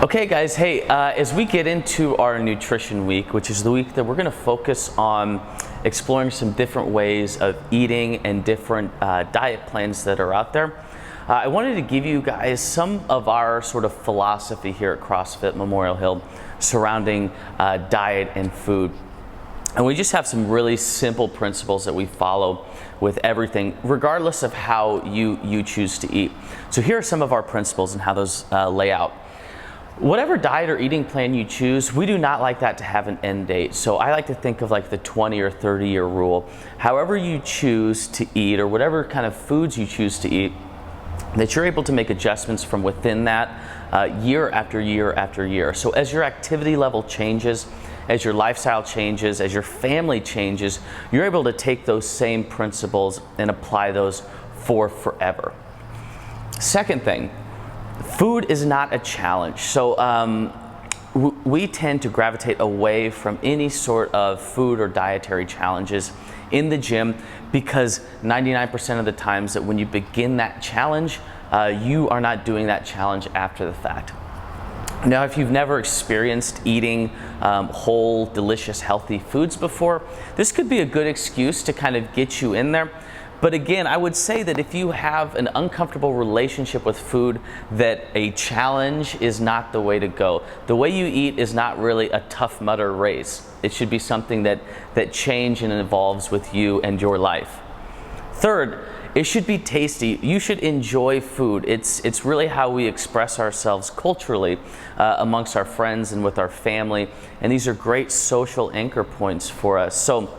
Okay guys, hey, as we get into our nutrition week, which is the week that we're going to focus on exploring some different ways of eating and different diet plans that are out there, I wanted to give you guys some of our sort of philosophy here at CrossFit Memorial Hill surrounding diet and food. And we just have some really simple principles that we follow with everything, regardless of how you choose to eat. So here are some of our principles and how those lay out. Whatever diet or eating plan you choose, we do not like that to have an end date. So I like to think of like the 20 or 30 year rule. However you choose to eat, or whatever kind of foods you choose to eat, that you're able to make adjustments from within that year after year after year. So as your activity level changes, as your lifestyle changes, as your family changes, you're able to take those same principles and apply those for forever. Second thing, food is not a challenge. So we tend to gravitate away from any sort of food or dietary challenges in the gym because 99% of the times that when you begin that challenge, you are not doing that challenge after the fact. Now, if you've never experienced eating whole, delicious, healthy foods before, this could be a good excuse to kind of get you in there. But again, I would say that if you have an uncomfortable relationship with food, that a challenge is not the way to go. The way you eat is not really a Tough Mudder race. It should be something that changes and evolves with you and your life. Third, it should be tasty. You should enjoy food. It's really how we express ourselves culturally amongst our friends and with our family. And these are great social anchor points for us. So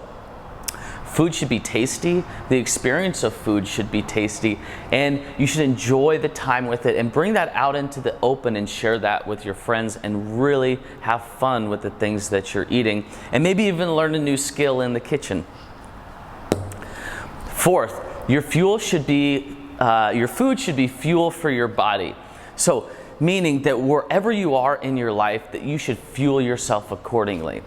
food should be tasty, the experience of food should be tasty, and you should enjoy the time with it and bring that out into the open and share that with your friends and really have fun with the things that you're eating and maybe even learn a new skill in the kitchen. Fourth, your food should be fuel for your body. So meaning that wherever you are in your life, that you should fuel yourself accordingly.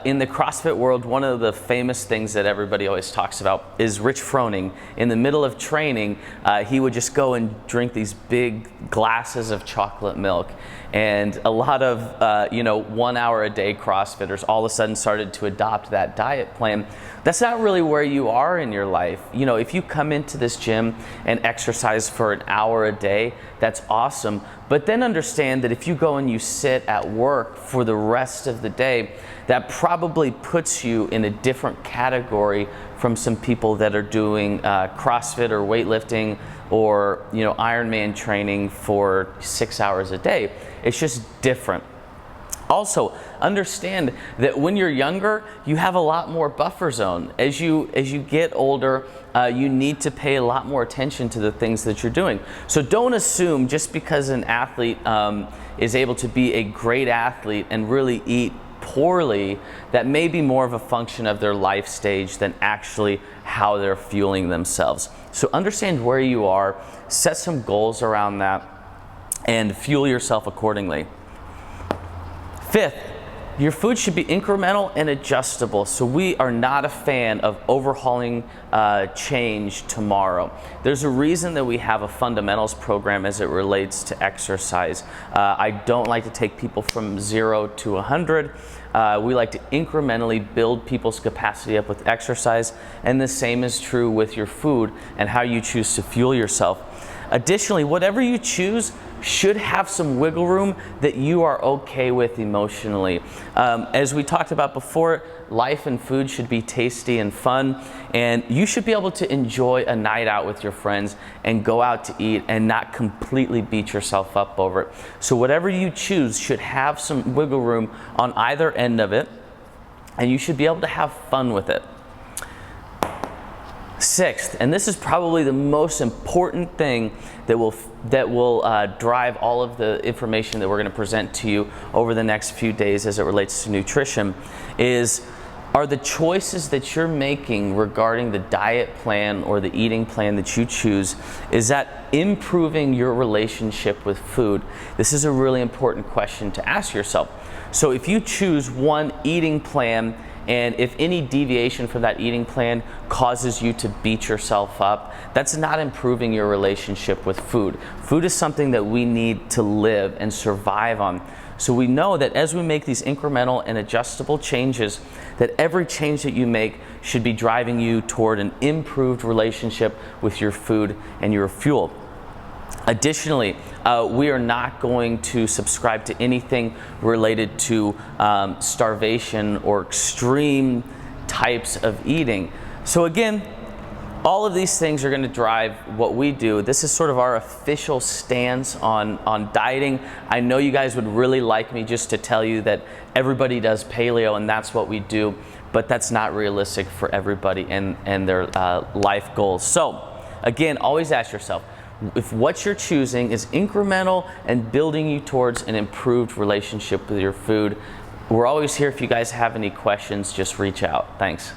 In the CrossFit world, one of the famous things that everybody always talks about is Rich Froning. In the middle of training, he would just go and drink these big glasses of chocolate milk. And a lot of 1 hour a day CrossFitters all of a sudden started to adopt that diet plan. That's not really where you are in your life. You know, if you come into this gym and exercise for an hour a day, that's awesome. But then understand that if you go and you sit at work for the rest of the day, that probably puts you in a different category from some people that are doing CrossFit or weightlifting or Ironman training for 6 hours a day. It's just different. Also, understand that when you're younger, you have a lot more buffer zone. As you get older, you need to pay a lot more attention to the things that you're doing. So don't assume just because an athlete is able to be a great athlete and really eat poorly, that may be more of a function of their life stage than actually how they're fueling themselves. So understand where you are, set some goals around that, and fuel yourself accordingly. Fifth, your food should be incremental and adjustable. So we are not a fan of overhauling change tomorrow. There's a reason that we have a fundamentals program as it relates to exercise. I don't like to take people from 0 to 100. We like to incrementally build people's capacity up with exercise, and the same is true with your food and how you choose to fuel yourself. Additionally, whatever you choose should have some wiggle room that you are okay with emotionally. As we talked about before, life and food should be tasty and fun, and you should be able to enjoy a night out with your friends and go out to eat and not completely beat yourself up over it. So whatever you choose should have some wiggle room on either end of it, and you should be able to have fun with it. Sixth, and this is probably the most important thing that will drive all of the information that we're going to present to you over the next few days as it relates to nutrition, are the choices that you're making regarding the diet plan or the eating plan that you choose, is that improving your relationship with food? This is a really important question to ask yourself. So if you choose one eating plan And if any deviation from that eating plan causes you to beat yourself up, that's not improving your relationship with food. Food is something that we need to live and survive on. So we know that as we make these incremental and adjustable changes, that every change that you make should be driving you toward an improved relationship with your food and your fuel. Additionally, we are not going to subscribe to anything related to starvation or extreme types of eating. So again, all of these things are going to drive what we do. This is sort of our official stance on dieting. I know you guys would really like me just to tell you that everybody does paleo and that's what we do, but that's not realistic for everybody and their life goals. So again, always ask yourself, if what you're choosing is incremental and building you towards an improved relationship with your food. We're always here. If you guys have any questions, just reach out. Thanks.